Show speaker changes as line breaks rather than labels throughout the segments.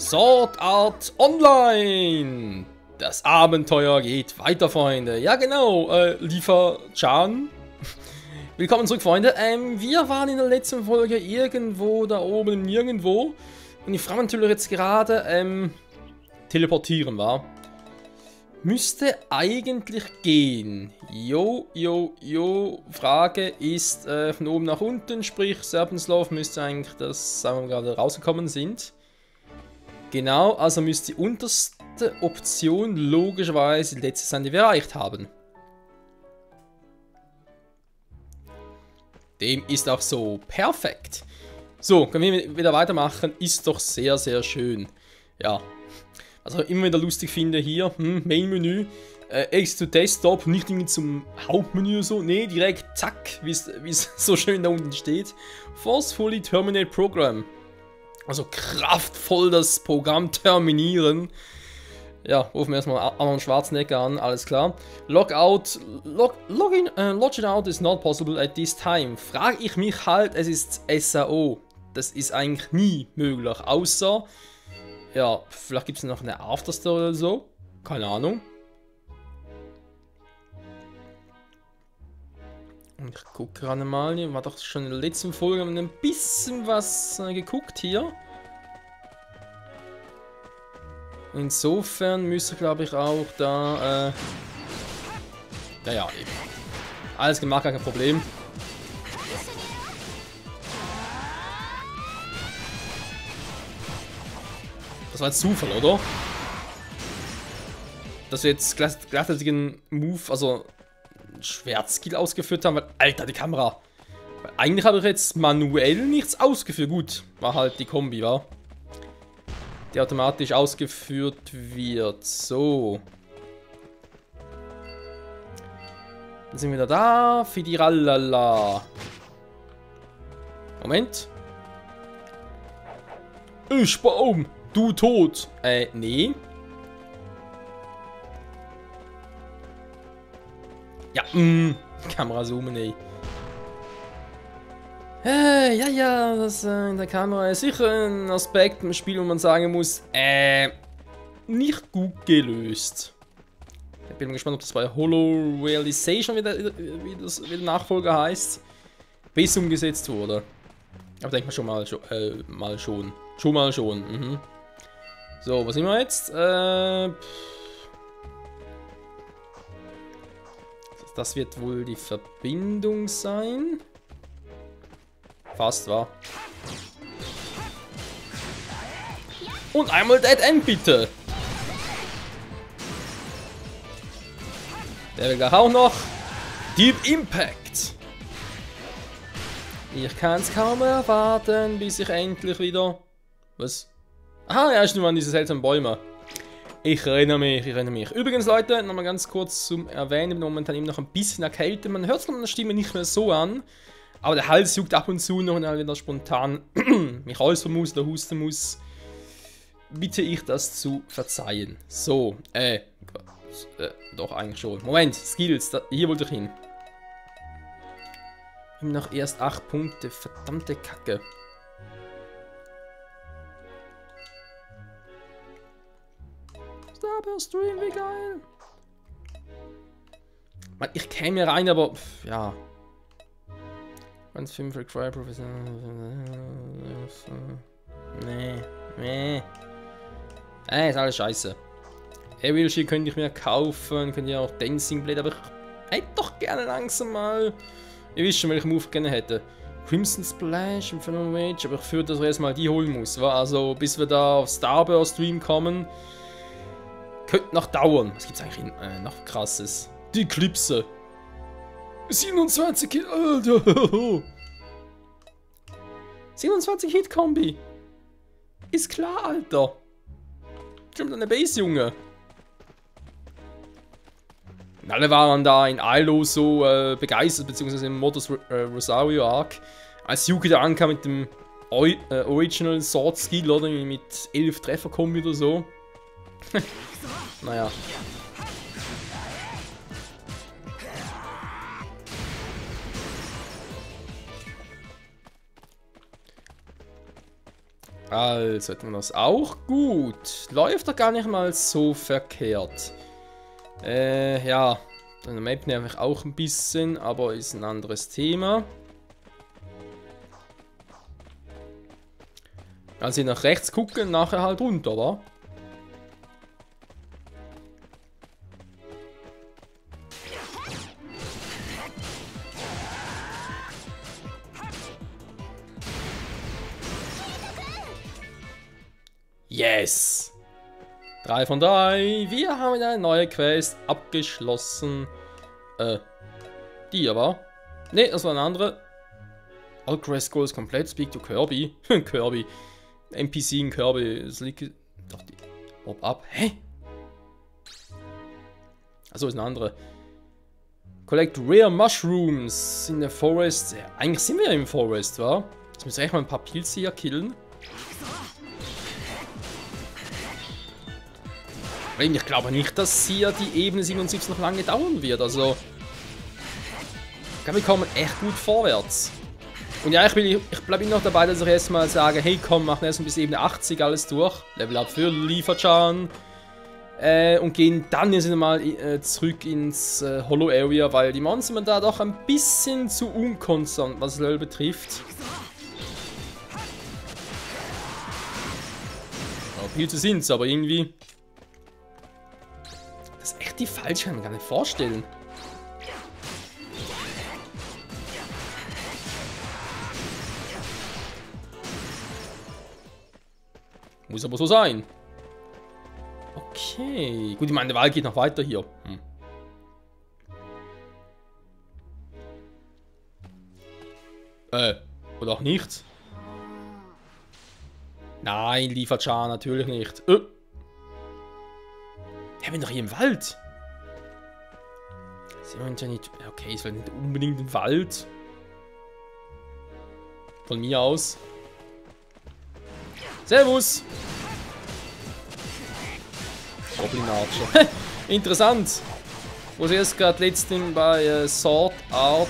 Sword Art Online! Das Abenteuer geht weiter, Freunde. Ja, genau, Liefer-Chan. Willkommen zurück, Freunde. Wir waren in der letzten Folge irgendwo da oben, nirgendwo. Und ich frage natürlich jetzt gerade, teleportieren, war. Müsste eigentlich gehen. Jo. Frage ist von oben nach unten, sprich Serpenslauf müsste eigentlich das, sagen wir gerade, rausgekommen sind. Genau, also müsste die unterste Option logischerweise die letzte sein, die wir erreicht haben. Dem ist auch so. Perfekt. So, können wir wieder weitermachen. Ist doch sehr, sehr schön. Ja. Also immer wieder lustig finde hier, Main-Menü, X to Desktop, nicht irgendwie zum Hauptmenü oder so, nee, direkt zack, wie es so schön da unten steht. Forcefully Terminate Program. Also kraftvoll das Programm terminieren. Ja, rufen wir erstmal Arnold Schwarzenegger an, alles klar. Logout, Login out is not possible at this time. Frage ich mich halt, es ist SAO. Das ist eigentlich nie möglich, außer... Ja, vielleicht gibt es noch eine Afterstory oder so. Keine Ahnung. Und ich gucke gerade mal. Hier war doch schon in der letzten Folge ein bisschen was geguckt hier. Insofern müsste, glaube ich, auch da... ja, eben. Alles gemacht, kein Problem. Das war jetzt Zufall, oder? Dass wir jetzt gleichzeitig einen Move, also einen Schwertskill ausgeführt haben, weil, Alter, die Kamera. Weil eigentlich habe ich jetzt manuell nichts ausgeführt. Gut, war halt die Kombi, wa? Die automatisch ausgeführt wird. So. Dann sind wir wieder da. Fidiralala. Moment. Ich Baum. Du tot. Nee. Ja, Kamera zoomen, ey. Ja, das in der Kamera ist sicher ein Aspekt im Spiel, wo man sagen muss, nicht gut gelöst. Ich bin mal gespannt, ob das bei Holo Realization wie der Nachfolger heißt, besser umgesetzt wurde. Aber denke mal schon. Schon mal schon. So, was sind wir jetzt? Das wird wohl die Verbindung sein. Fast, war. Und einmal Dead End, bitte. Der will gleich auch noch. Deep Impact. Ich kann es kaum erwarten, bis ich endlich wieder... Was? Aha, ja, ist nur an diese seltsamen Bäume. Ich erinnere mich. Übrigens, Leute, nochmal ganz kurz zum Erwähnen. Ich bin momentan eben noch ein bisschen erkältet. Man hört es von der Stimme nicht mehr so an. Aber der Hals juckt ab und zu noch und dann wieder spontan mich räuspern muss oder husten muss. Bitte ich das zu verzeihen. So, doch eigentlich schon. Moment, Skills, hier wollte ich hin. Ich habe noch erst 8 Punkte, verdammte Kacke. Stream, wie geil. Ich käme rein, aber ja. Ganz Film für Cry Professional. Nee. Ist alles scheiße. Aerial Shield könnte ich mir kaufen, könnte ja auch Dancing Blade, aber ich hätte doch gerne langsam mal. Ihr wisst schon, welchen Move ich gerne hätte. Crimson Splash, Infernal Rage, aber ich fühle, dass ich erstmal die holen muss. Also bis wir da auf Starburst Stream kommen. Könnte noch dauern. Was gibt's eigentlich noch krasses? Die Eclipse. 27 Hit, Alter. 27 Hit Kombi. Ist klar, Alter. Stimmt eine Base, Junge. Und alle waren da in Ilo so begeistert, beziehungsweise im Modus Rosario Arc. Als Yuki da ankam mit dem Original Sword Skill, oder mit 11 Treffer Kombi oder so. Naja. Also hätten wir das auch. Gut. Läuft doch gar nicht mal so verkehrt. Ja. Dann Map nervt auch ein bisschen, aber ist ein anderes Thema. Also nach rechts gucken, nachher halt runter, wa? Yes! 3 von 3. Wir haben eine neue Quest abgeschlossen. Die aber. Ne, das war eine andere. All Quest Goals komplett. Speak to Kirby. Kirby. NPC in Kirby. Das liegt. Doch die. Pop up. Hä? Achso, ist eine andere. Collect rare mushrooms in the forest. Ja, eigentlich sind wir ja im Forest, wa? Jetzt müssen wir echt mal ein paar Pilze hier killen. Ich glaube nicht, dass hier die Ebene 77 noch lange dauern wird. Also, ich glaube, wir kommen echt gut vorwärts. Und ja, ich bleibe noch dabei, dass ich erstmal sage, hey komm, machen erst bis Ebene 80 alles durch. Level up für Lieferchan. Und gehen dann jetzt mal zurück ins Hollow Area, weil die Monster sind da doch ein bisschen zu unkonstant, was das Level betrifft. Ja, Pilze sind's, aber irgendwie... Das ist echt die falsche, kann ich mir gar nicht vorstellen. Muss aber so sein. Okay. Gut, ich meine, der Wald geht noch weiter hier. Oder auch nicht. Nein, Lieferchan natürlich nicht. Ich bin doch hier im Wald. Sind wir nicht... Okay, ist vielleicht nicht unbedingt im Wald. Von mir aus. Servus! Goblin Archer. Interessant. Wo sie erst gerade letztens bei Sword Art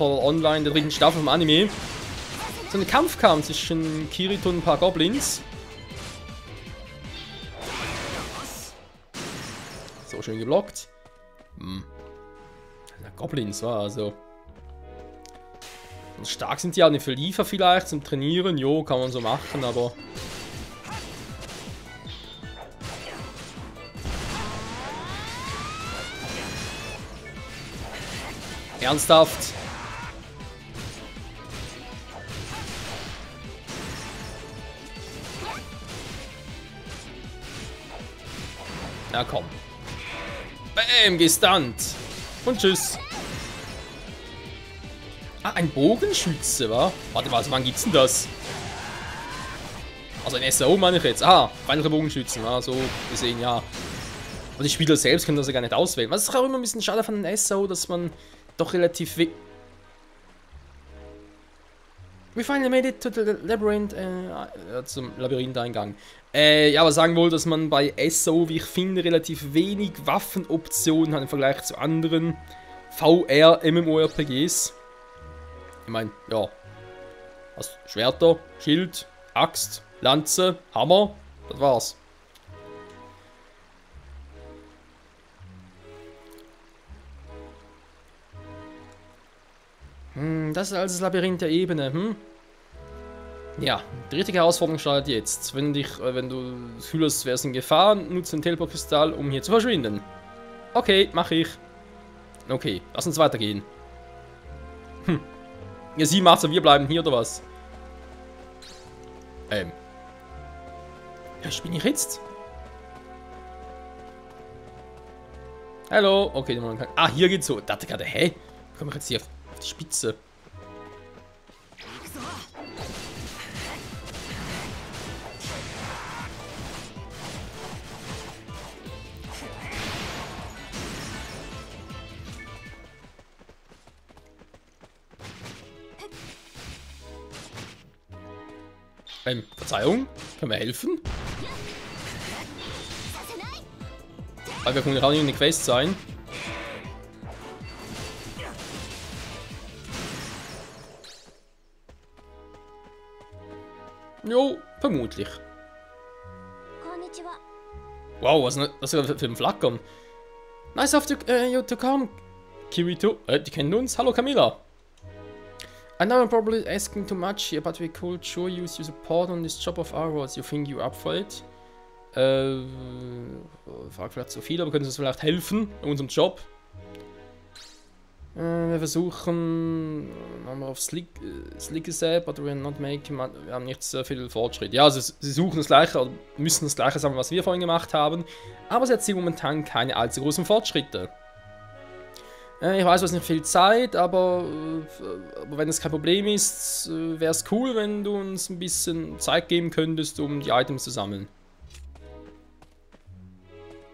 Online der 3. Staffel vom Anime so ein Kampf kam zwischen Kirito und ein paar Goblins. So schön geblockt. Goblins war also. Und stark sind die auch nicht für Liefer vielleicht zum Trainieren. Jo, kann man so machen, aber. Ernsthaft. Na komm. Bäm, gestunt. Und tschüss. Ah, ein Bogenschütze, wa? Warte mal, wann gibt's denn das? Also ein SAO meine ich jetzt. Ah, weitere Bogenschützen. Ah, so gesehen, ja. Aber die Spieler selbst können das ja gar nicht auswählen. Was ist auch immer ein bisschen schade von den SAO, dass man doch relativ... We finally made it to the labyrinth, zum Labyrintheingang. Ja, aber sagen wohl, dass man bei SAO, wie ich finde, relativ wenig Waffenoptionen hat im Vergleich zu anderen VR-MMORPGs. Ich meine, ja. Also Schwerter, Schild, Axt, Lanze, Hammer, das war's. Das ist also das Labyrinth der Ebene, Ja, die richtige Herausforderung startet jetzt. Wenn du fühlst, wärst in Gefahr, nutze den Teleportkristall, um hier zu verschwinden. Okay, mache ich. Okay, lass uns weitergehen. Ja, sie macht's, wir bleiben hier, oder was? Ja, bin ich jetzt? Hallo, okay, ah, hier geht's so. Dachte gerade, hä? Komme ich jetzt hier auf die Spitze? Verzeihung, können wir helfen? Weil wir können ja auch nicht in der Quest sein. Jo, Vermutlich. Wow, was ist das für ein Flackern? Nice of you to come, Kirito. Die kennen uns. Hallo Camilla. I know I'm probably asking too much here, but we could sure use your support on this job of ours. You think you're up for it? Frag vielleicht zu viel, aber können Sie uns vielleicht helfen in unserem Job? Wir versuchen nochmal auf Slick but we're not making. Wir haben nicht so viel Fortschritt. Ja, also sie suchen das gleiche, oder müssen das gleiche sagen, was wir vorhin gemacht haben, aber sie erzielen momentan keine allzu großen Fortschritte. Ich weiß, du hast nicht viel Zeit, aber wenn es kein Problem ist, wäre es cool, wenn du uns ein bisschen Zeit geben könntest, um die Items zu sammeln.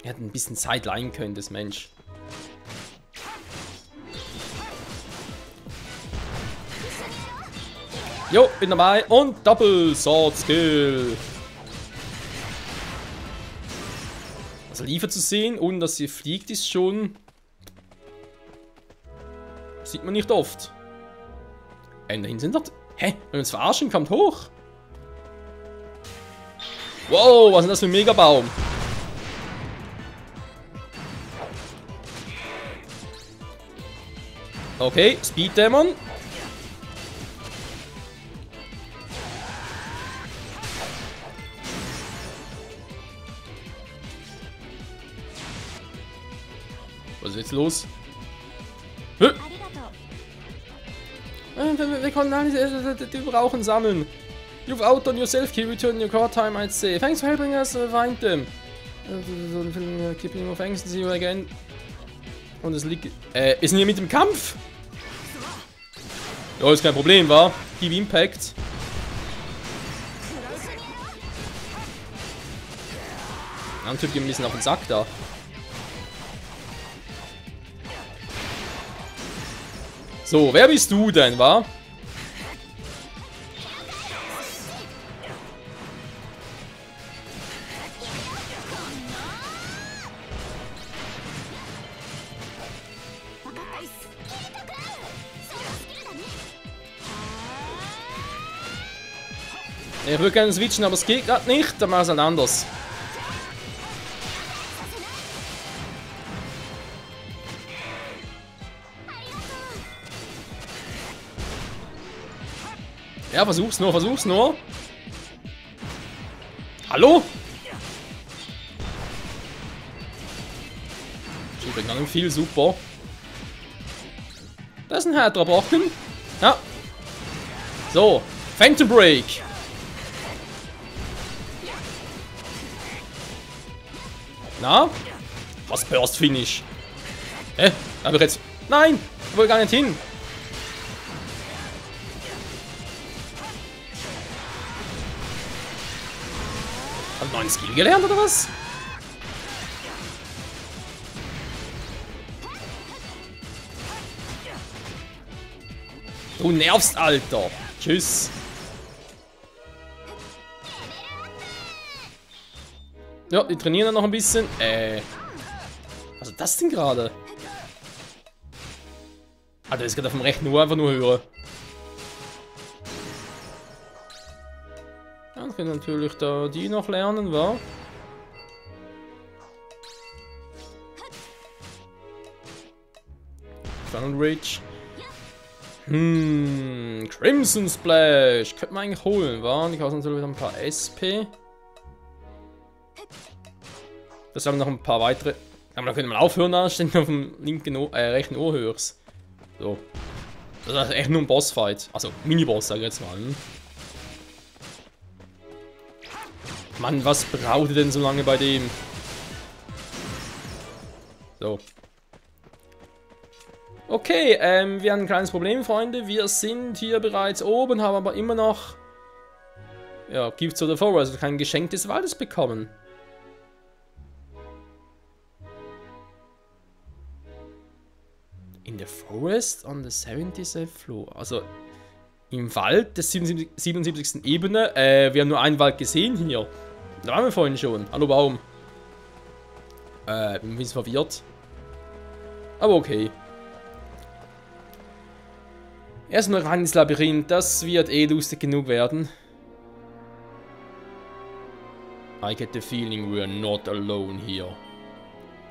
Er hat ein bisschen Zeit leihen können, das Mensch. Jo, bin dabei und Double Sword Skill. Also Liefer zu sehen und dass sie fliegt ist schon... Sieht man nicht oft. Dahin sind dort... Hä? Wenn wir uns verarschen, kommt hoch. Wow, was ist das für ein Megabaum? Okay, Speed Dämon. Was ist jetzt los? Wir konnten alle die Brauchen sammeln. You've outdone yourself, Kirito, in your core time, I'd say. Thanks for helping us find them. Keeping of thanks, see you again. Und es liegt... ist denn hier mit dem Kampf? Ja, ist kein Problem, wa? Give Impact. Ein Typ geht ein bisschen auf den Sack da. So, wer bist du denn, wa? Ich würde gerne switchen, aber es geht gerade nicht, dann machen wir es halt anders. Ja, versuch's nur, versuch's nur. Hallo? Ich bringe noch nicht viel, super. Das ist ein härterer Brocken. Ja. So, Phantom Break. Na? Was Burst Finish? Hä? Hab ich jetzt... Nein! Ich wollte gar nicht hin. Hab ich einen neuen Skill gelernt oder was? Du nervst, Alter. Tschüss. Ja, die trainieren dann noch ein bisschen. Was ist das denn gerade? Alter, das geht auf dem rechten Ohr einfach nur hören. Dann können natürlich da die noch lernen, wa? Fun Ridge. Crimson Splash. Könnte man eigentlich holen, wa? Ich habe natürlich wieder ein paar SP. Das haben noch ein paar weitere. Aber da könnte man aufhören, da steht auf dem rechten Ohr hörst. So. Das ist echt nur ein Bossfight. Also Mini-Boss, sag ich jetzt mal. Mann, was braucht ihr denn so lange bei dem? So. Okay, wir haben ein kleines Problem, Freunde. Wir sind hier bereits oben, haben aber immer noch... Ja, Gifts of the Forest, also kein Geschenk des Waldes bekommen. In the forest on the 77th floor. Also im Wald der 77. Ebene. Wir haben nur einen Wald gesehen hier. Da waren wir vorhin schon. Hallo Baum. Bin ein bisschen verwirrt. Aber okay. Erstmal rein ins Labyrinth. Das wird eh lustig genug werden. I get the feeling we're not alone here.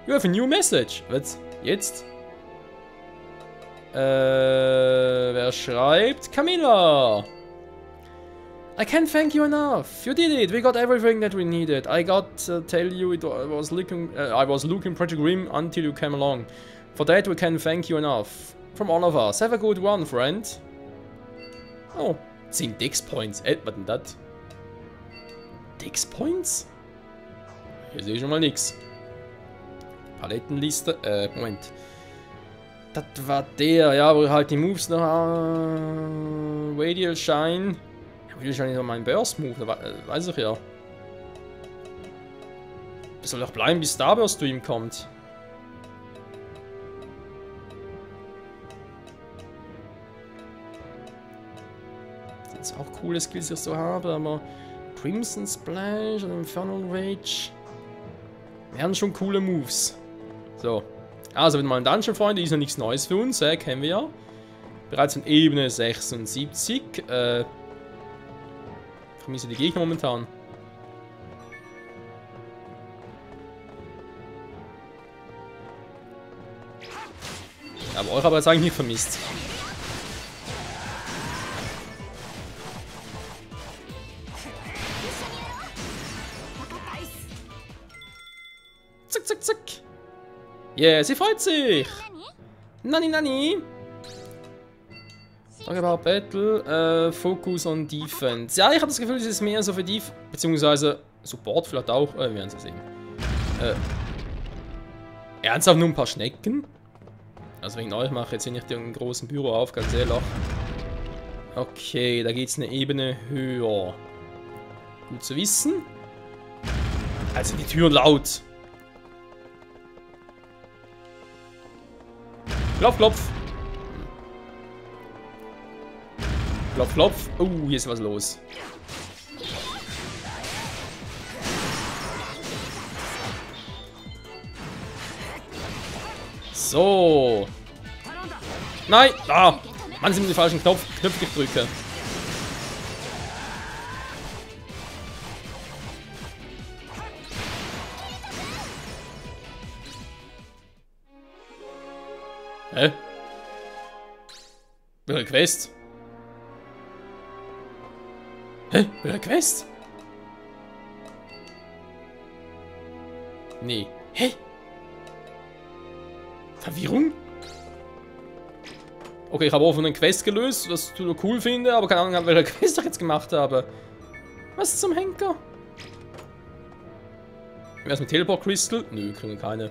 You have a new message. Was? Jetzt? Wer schreibt? Camilla! I can't thank you enough. You did it. We got everything that we needed. I got to tell you I was looking pretty grim until you came along. For that we can thank you enough. From all of us. Have a good one, friend. Oh, 10 Dex Points. Was denn das? Dex Points? Hier sehe ich schon mal nix. Palettenliste. Moment. Das war der, ja, wo halt die Moves noch. Radial Shine. Radial Shine ist doch mein Burst Move, weiß ich ja. Das soll doch bleiben, bis Starburst Stream kommt. Das sind auch coole Skills, die ich so habe, aber Crimson Splash und Infernal Rage wären schon coole Moves. So. Also, wenn mal ein Dungeon, Freunde, ist noch nichts Neues für uns, kennen wir ja. Bereits in Ebene 76. Ich vermisse die Gegner momentan. Ja, aber euch habe ich jetzt eigentlich nicht vermisst. Zack, zack, zack. Yeah, sie freut sich. Nani, nani. Talk about Battle, Focus on Defense. Ja, ich habe das Gefühl, es ist mehr so für Defense, beziehungsweise Support vielleicht auch. Wir werden es sehen. Ernsthaft nur ein paar Schnecken? Also wegen euch mache ich jetzt hier nicht den großen Büro auf, ganz ehrlich. Okay, da geht es eine Ebene höher. Gut zu wissen. Also die Türen laut. Klopf, klopf. Klopf, klopf. Oh, hier ist was los. So. Nein! Ah! Mann, sind die falschen Knöpfe gedrückt. Hä? Welche Quest? Hä? Welche Quest? Nee. Hä? Verwirrung? Okay, ich habe auch von einer Quest gelöst, was ich nur cool finde, aber keine Ahnung, welche Quest ich jetzt gemacht habe. Was zum Henker? Wie wär's mit Teleport Crystal? Nö, kriegen wir keine.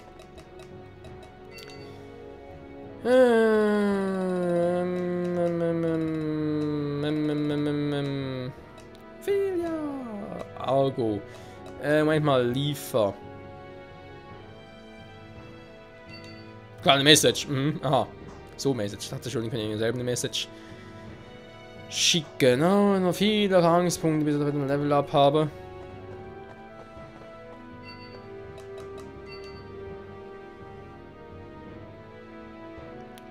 Filia. Argo. Manchmal Liefer. Kleine Message. Mhm. Aha. So Message. Ich dachte schon, ich kann Ihnen selber eine Message schicken. Oh, noch viele Erfahrungspunkte, bis ich ein Level Up habe.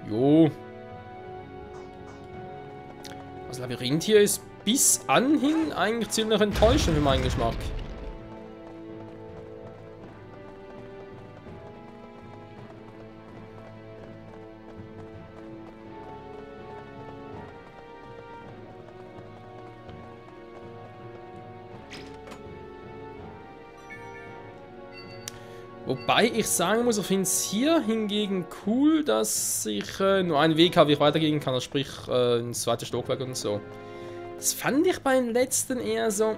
Jo. Das Labyrinth hier ist bis anhin eigentlich ziemlich enttäuschend für meinen Geschmack. Wobei ich sagen muss, ich finde es hier hingegen cool, dass ich nur einen Weg habe, wie ich weitergehen kann, also sprich ins zweite Stockwerk und so. Das fand ich beim letzten eher so,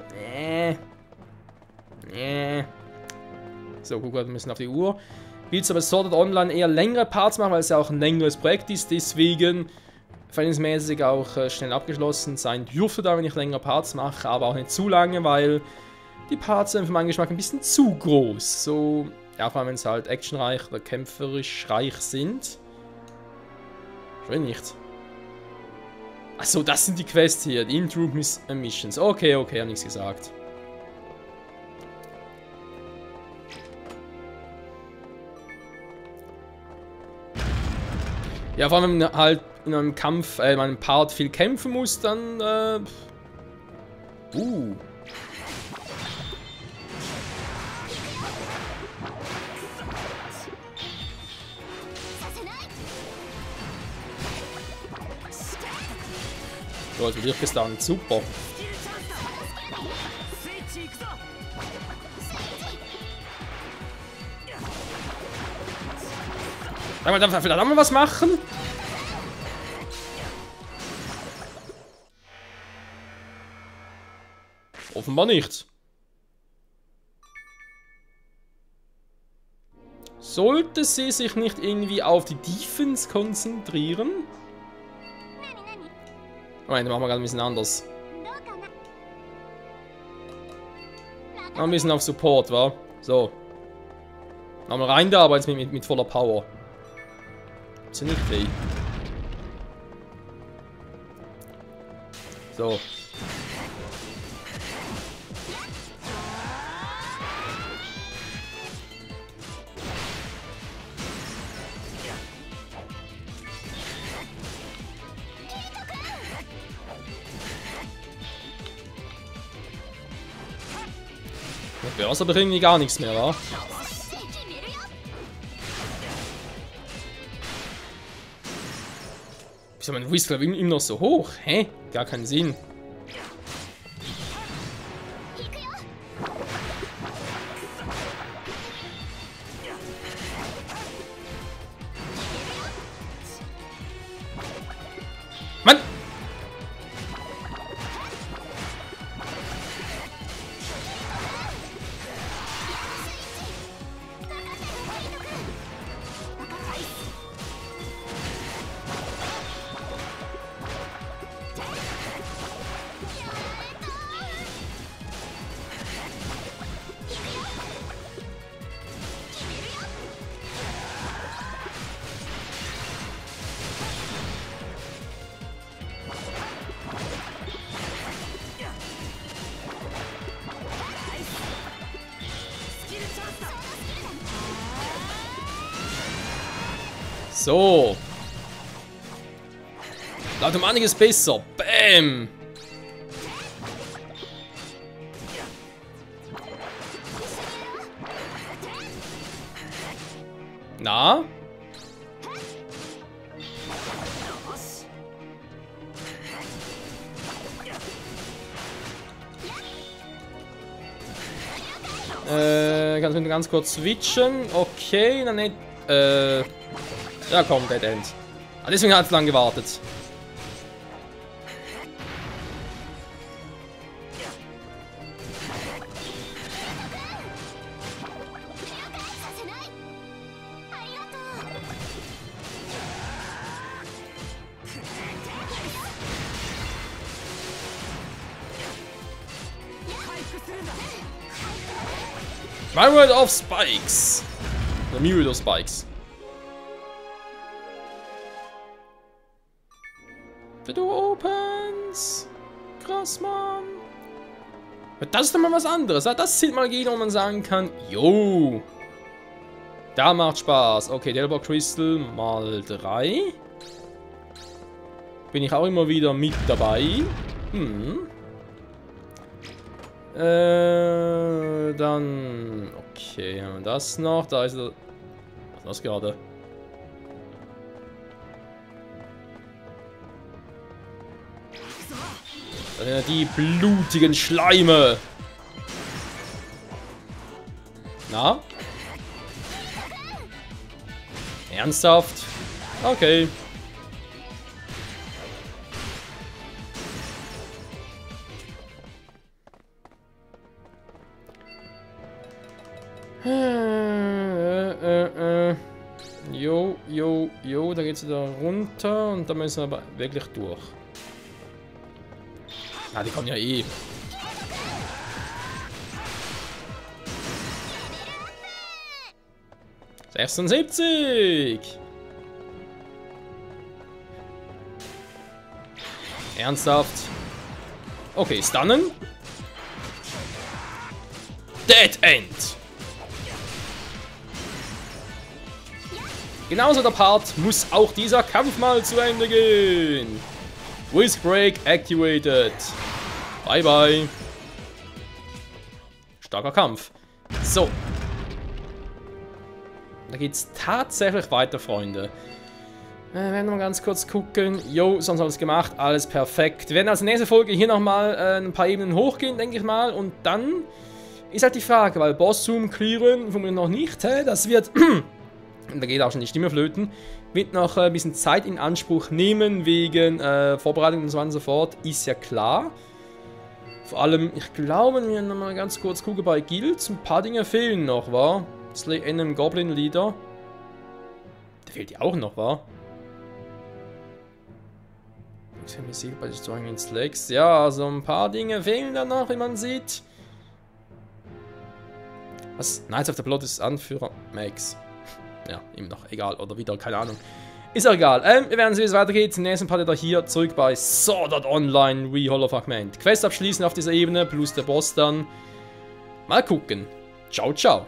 So, guck mal, wir müssen auf die Uhr. Willst aber Sword Art Online eher längere Parts machen, weil es ja auch ein längeres Projekt ist, deswegen verhältnismäßig auch schnell abgeschlossen sein dürfte da, wenn ich längere Parts mache, aber auch nicht zu lange, weil die Parts sind für meinen Geschmack ein bisschen zu groß. So, ja, vor allem wenn sie halt actionreich oder kämpferisch reich sind. Ich will nicht. Achso, das sind die Quests hier, die Intro Missions. Okay, okay, hab nichts gesagt. Ja, vor allem wenn man halt in einem Kampf, in einem Part viel kämpfen muss, dann, So, jetzt wird durchgestunt. Super. Darf man vielleicht auch mal was machen? Offenbar nicht. Sollte sie sich nicht irgendwie auf die Defense konzentrieren? Moment, dann machen wir gerade ein bisschen anders. Ein bisschen auf Support, wa? So. Machen wir rein da, aber jetzt mit voller Power. Ist ja nicht okay. So. Mit Börse aber irgendwie gar nichts mehr, wa? Wieso mein Whistle immer noch so hoch? Hä? Gar keinen Sinn. Mann! So. Laut um einiges besser. Bam. Na? Kannst du ganz kurz switchen? Okay, dann nicht. Ja komm, Dead End. Ah, deswegen hat es lang gewartet. Myriad of Spikes. The Myriad of Spikes. The door opens. Krass, Mann. Das ist doch mal was anderes. Das sind mal Gegner, wo man sagen kann, yo. Da macht Spaß. Okay, Delver Crystal mal 3. Bin ich auch immer wieder mit dabei. Dann... Okay, haben wir das noch. Da ist er... Was ist das gerade? Das sind ja die blutigen Schleime. Na? Ernsthaft? Okay. Jo, da geht's wieder runter und da müssen wir aber wirklich durch. Ah, die kommen ja eh. »76! Ernsthaft? Okay, stunnen. Dead End! Genauso der Part muss auch dieser Kampf mal zu Ende gehen. Whisk Break activated. Bye bye. Starker Kampf. So. Da geht's tatsächlich weiter, Freunde. Wir werden mal ganz kurz gucken. Jo, sonst alles gemacht, alles perfekt. Wir werden also in der nächsten Folge hier nochmal ein paar Ebenen hochgehen, denke ich mal. Und dann ist halt die Frage, weil Boss-Zoom clearen vermutlich noch nicht. Das wird, da geht auch schon die Stimme flöten, wird noch ein bisschen Zeit in Anspruch nehmen, wegen Vorbereitung und so weiter und so fort. Ist ja klar. Vor allem, ich glaube, wir nochmal ganz kurz gucken bei Guilds. Ein paar Dinge fehlen noch, wa? Slay einem Goblin Leader. Der fehlt ja auch noch, wa? Bei Destroying in Slacks. Ja, also ein paar Dinge fehlen da noch, wie man sieht. Was? Knights of the Blood ist Anführer. Max. Ja, ihm noch. Egal. Oder wieder, keine Ahnung. Ist auch egal. Wir werden sehen, wie es weitergeht. Im nächsten Part wieder hier zurück bei Sword Art Online Re-Hollow-Fragment. Quest abschließen auf dieser Ebene, plus der Boss dann. Mal gucken. Ciao, ciao.